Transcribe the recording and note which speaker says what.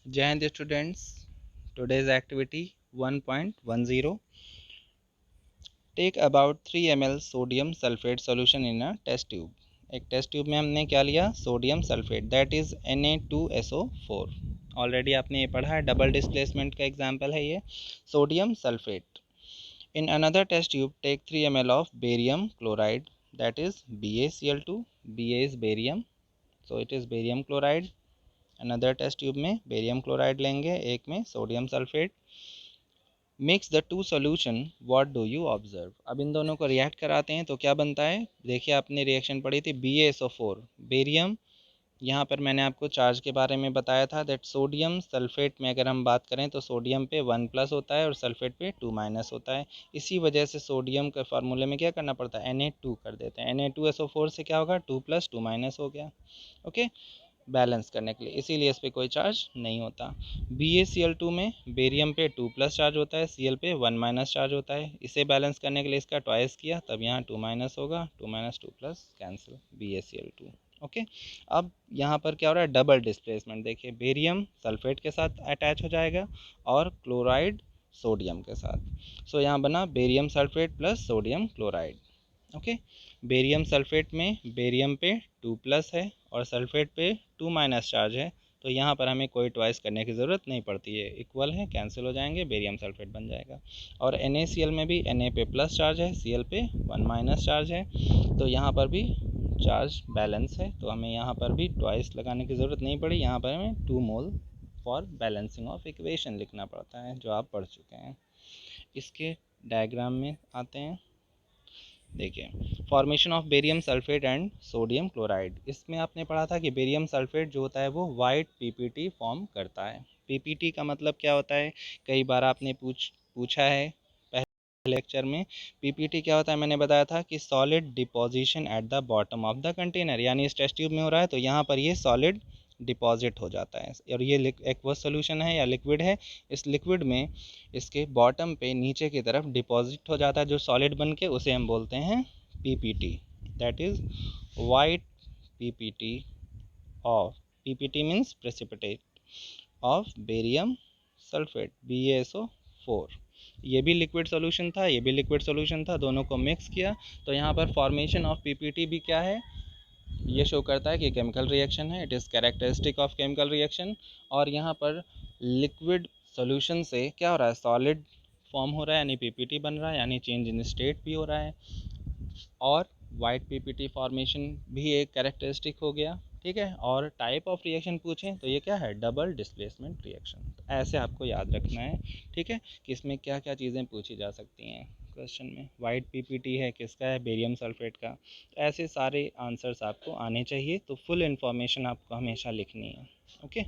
Speaker 1: जय Hind students, today's activity 1.10 take about 3 ml sodium sulphate solution in a test tube. एक test tube में हमने क्या लिया, sodium sulphate, that is Na2SO4। Already आपने ये पढ़ा है, डबल डिस्प्लेसमेंट का एग्जाम्पल है ये, sodium sulphate. In another test tube take 3 ml of barium chloride, that is BaCl2, Ba is barium, so it is barium chloride. Another test tube में barium chloride लेंगे, एक में sodium sulphate. Mix the two solution, what do you observe. अब इन दोनों को react कराते हैं तो क्या बनता है, देखिए आपने रिएक्शन पढ़ी थी BaSO4 बेरियम। यहाँ पर मैंने आपको चार्ज के बारे में बताया था दैट सोडियम सल्फेट में अगर हम बात करें तो सोडियम पे 1+ होता है और सल्फेट पे 2- होता है। इसी वजह से सोडियम के फार्मूले में क्या करना पड़ता है, Na2 कर देते हैं। Na2SO4 से क्या होगा, 2+ 2- हो गया, ओके, बैलेंस करने के लिए, इसीलिए इस पर कोई चार्ज नहीं होता। BaCl2 में बेरियम पे 2+ चार्ज होता है, Cl पे 1- चार्ज होता है। इसे बैलेंस करने के लिए इसका ट्वाइस किया, तब यहाँ 2- होगा, 2 - 2 कैंसिल, BaCl2। ओके, अब यहाँ पर क्या हो रहा है, डबल डिस्प्लेसमेंट। देखिए बेरियम सल्फेट के साथ अटैच हो जाएगा और क्लोराइड सोडियम के साथ। सो यहाँ बना barium sulphate plus sodium chloride. Okay, barium sulphate में बेरियम पे 2+ है और सल्फेट पे 2- चार्ज है, तो यहाँ पर हमें कोई ट्वाइस करने की ज़रूरत नहीं पड़ती है, इक्वल है, कैंसिल हो जाएंगे, बेरियम सल्फेट बन जाएगा। और NaCl में भी Na पे प्लस चार्ज है, Cl पे 1- चार्ज है, तो यहाँ पर भी चार्ज बैलेंस है, तो हमें यहाँ पर भी ट्वाइस लगाने की ज़रूरत नहीं पड़ी। यहाँ पर हमें 2 मोल फॉर बैलेंसिंग ऑफ इक्वेशन लिखना पड़ता है, जो आप पढ़ चुके हैं। इसके डायग्राम में आते हैं। देखिए formation of barium sulphate and sodium chloride, इसमें आपने पढ़ा था कि बेरियम सल्फेट जो होता है वो वाइट PPT फॉर्म करता है। PPT का मतलब क्या होता है, कई बार आपने पूछा है पहले लेक्चर में। PPT क्या होता है, मैंने बताया था कि solid deposition at the bottom of the container, यानी इस टेस्ट ट्यूब में हो रहा है तो यहाँ पर ये सॉलिड डिपॉजिट हो जाता है और ये एक्वस सोल्यूशन है या लिक्विड है। इस लिक्विड में इसके बॉटम पे नीचे की तरफ डिपॉजिट हो जाता है जो सॉलिड बन के, उसे हम बोलते हैं PPT, that is white PPT of, PPT means precipitate of barium sulphate BaSO4। ये भी लिक्विड सॉल्यूशन था, ये भी लिक्विड सॉल्यूशन था, दोनों को मिक्स किया तो यहाँ पर फॉर्मेशन ऑफ PPT भी क्या है, ये शो करता है कि केमिकल रिएक्शन है, it is characteristic of chemical reaction. और यहाँ पर लिक्विड सॉल्यूशन से क्या हो रहा है, सॉलिड फॉर्म हो रहा है, यानी PPT बन रहा है, यानी चेंज इन स्टेट भी हो रहा है। और वाइट PPT फॉर्मेशन भी एक कैरेक्टरिस्टिक हो गया, ठीक है। और टाइप ऑफ रिएक्शन पूछें तो ये क्या है, डबल डिस्प्लेसमेंट रिएक्शन। ऐसे आपको याद रखना है, ठीक है, कि इसमें क्या क्या चीज़ें पूछी जा सकती हैं क्वेश्चन में। वाइट PPT है, किसका है, बेरियम सल्फेट का। तो ऐसे सारे आंसर्स आपको आने चाहिए, तो फुल इन्फॉर्मेशन आपको हमेशा लिखनी है, ओके।